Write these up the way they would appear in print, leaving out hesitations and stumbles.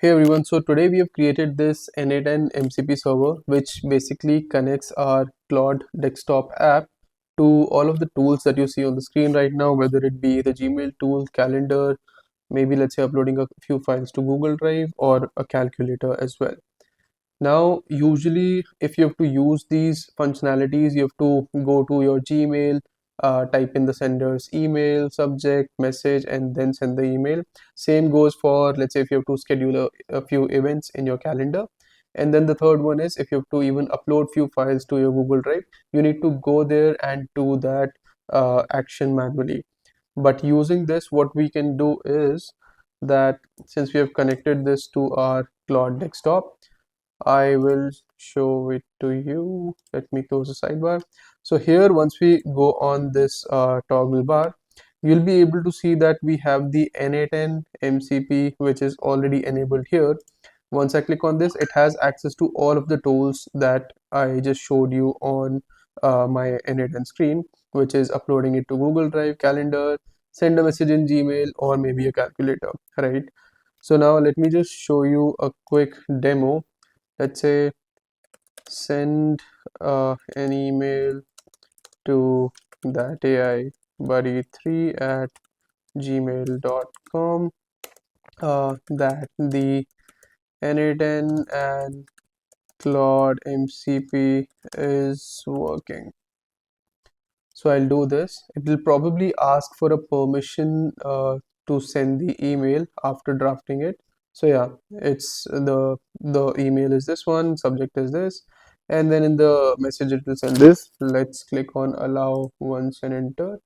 Hey everyone, so today we have created this N8N MCP server which basically connects our Claude desktop app to all of the tools that you see on the screen right now, whether it be the Gmail tool, calendar, maybe let's say uploading a few files to Google Drive or a calculator as well. Now, usually, if you have to use these functionalities, you have to go to your Gmail, type in the sender's email, subject, message, and then send the email. Same goes for, let's say, if you have to schedule a few events in your calendar. And then the third one is if you have to even upload few files to your Google Drive, you need to go there and do that action manually. But using this, what we can do is that since we have connected this to our Claude desktop, I will show it to you. Let me close the sidebar. So here, once we go on this toggle bar, you'll be able to see that we have the N8N MCP, which is already enabled here. Once I click on this, it has access to all of the tools that I just showed you on my N8N screen, which is uploading it to Google Drive, Calendar, send a message in Gmail, or maybe a calculator, right? So now let me just show you a quick demo. Let's say send an email to that AI buddy3 at gmail.com that the N8N and Claude MCP is working. So I'll do this. It will probably ask for a permission to send the email after drafting it. So yeah, it's the email is this one, subject is this, and then in the message it will send this. Let's click on allow once and enter.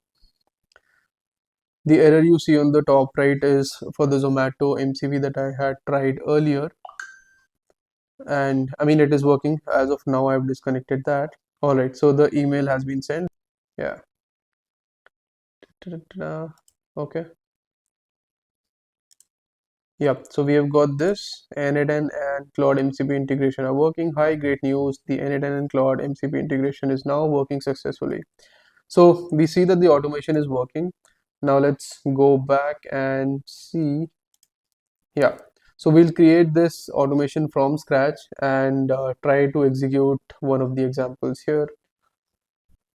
The error you see on the top right is for the Zomato MCP that I had tried earlier, and I mean it is working as of now. I've disconnected that. All right, so the email has been sent. Yeah. Ta-da-ta-da. Okay. Yep, so we have got this N8N and Claude MCP integration are working. Hi, great news. The N8N and Claude MCP integration is now working successfully. So we see that the automation is working. Now let's go back and see. Yeah, so we'll create this automation from scratch and try to execute one of the examples here.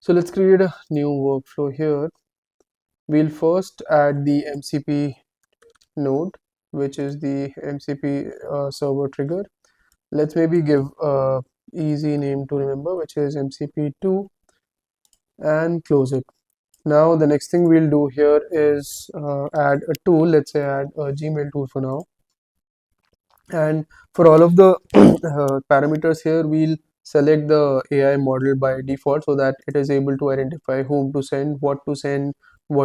So let's create a new workflow here. We'll first add the MCP node, which is the MCP server trigger. Let's maybe give a easy name to remember, which is MCP2, and close it. Now the next thing we'll do here is add a tool. Let's say add a Gmail tool for now, and for all of the parameters here, we'll select the AI model by default so that it is able to identify whom to send, what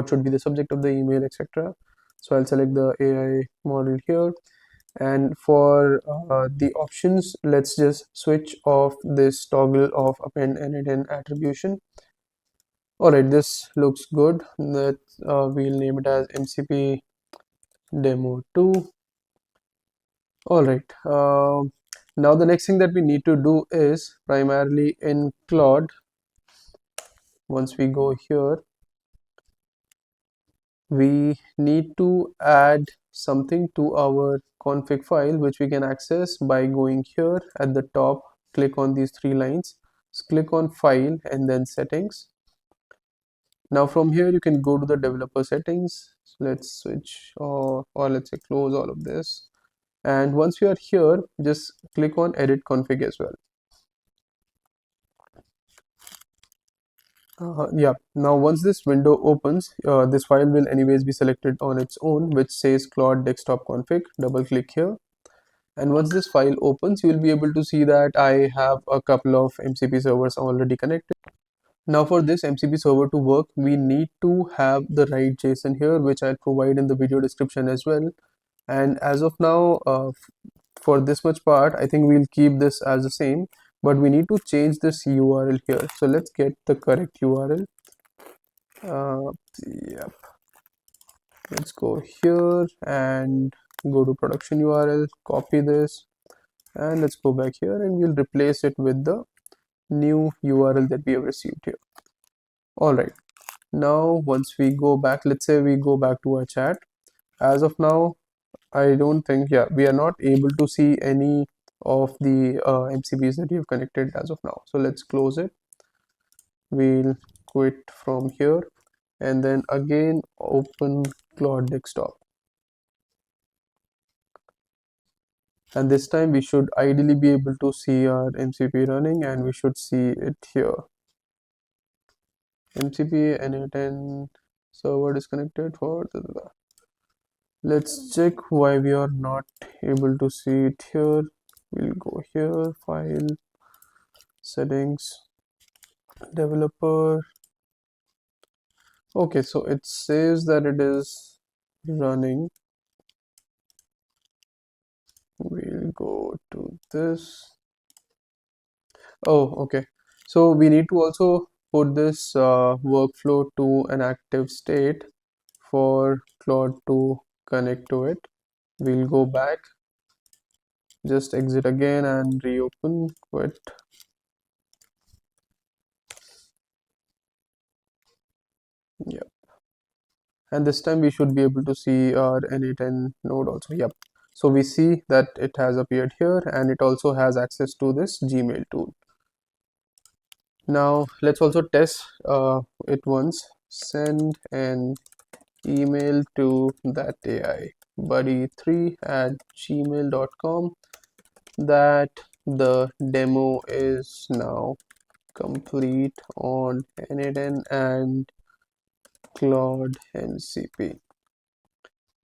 should be the subject of the email, etc. So I'll select the AI model here, and for the options, let's just switch off this toggle of append and hidden attribution. All right, this looks good. That we'll name it as MCP demo 2. All right, now the next thing that we need to do is primarily in Claude. Once we go here, we need to add something to our config file, which we can access by going here at the top, click on these three lines, click on file and then settings. Now from here you can go to the developer settings. So let's switch or let's say close all of this, and once you are here, just click on edit config as well. Yeah, now once this window opens, this file will anyways be selected on its own, which says Claude desktop config. Double click here, and once this file opens, you will be able to see that I have a couple of MCP servers already connected. Now for this MCP server to work, we need to have the right JSON here, which I'll provide in the video description as well. And as of now, for this much part, I think we'll keep this as the same, but we need to change this URL here. So let's get the correct URL. Yep, let's go here and go to production URL, copy this, and let's go back here and we'll replace it with the new URL that we have received here. All right, now once we go back, let's say we go back to our chat. As of now, I don't think, yeah, we are not able to see any of the MCPs that you've connected as of now. So let's close it. We'll quit from here and then again open Claude Desktop. And this time we should ideally be able to see our MCP running, and we should see it here. MCP N8N server disconnected for let's check why we are not able to see it here. We'll go here, file, settings, developer. Okay, so it says that it is running. We'll go to this. Oh, okay. So we need to also put this workflow to an active state for Claude to connect to it. We'll go back, just exit again and reopen, quit. Yeah. And this time we should be able to see our N8N node also. Yep. So we see that it has appeared here, and it also has access to this Gmail tool. Now let's also test it once. Send an email to that AI buddy3@gmail.com that the demo is now complete on N8N and Claude MCP.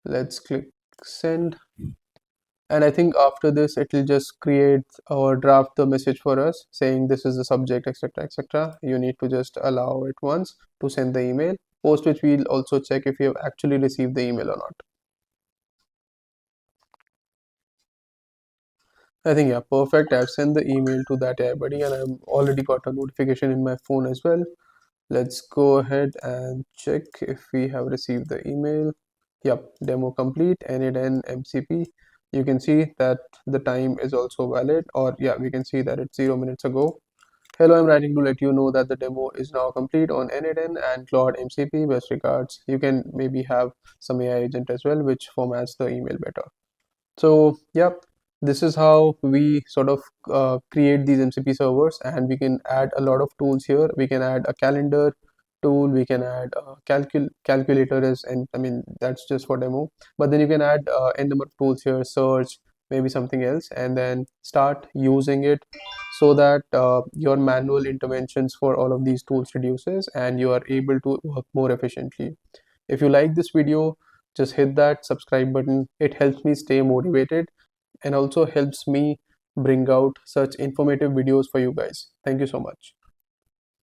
Let's click send, and I think after this it will just create or draft the message for us saying this is the subject, etc., etc. You need to just allow it once to send the email, post which we'll also check if you have actually received the email or not. I think, yeah, perfect. I've sent the email to that AI buddy, and I've already got a notification in my phone as well. Let's go ahead and check if we have received the email. Yep, demo complete, N8N MCP. You can see that the time is also valid, or yeah, we can see that it's 0 minutes ago. Hello, I'm writing to let you know that the demo is now complete on N8N and Claude MCP. Best regards. You can maybe have some AI agent as well, which formats the email better. So yep, this is how we sort of create these MCP servers, and we can add a lot of tools here. We can add a calendar tool, we can add a calculator as, and I mean that's just for demo, but then you can add n number of tools here, search, maybe something else, and then start using it so that your manual interventions for all of these tools reduces and you are able to work more efficiently. If you like this video, just hit that subscribe button. It helps me stay motivated and also helps me bring out such informative videos for you guys. Thank you so much.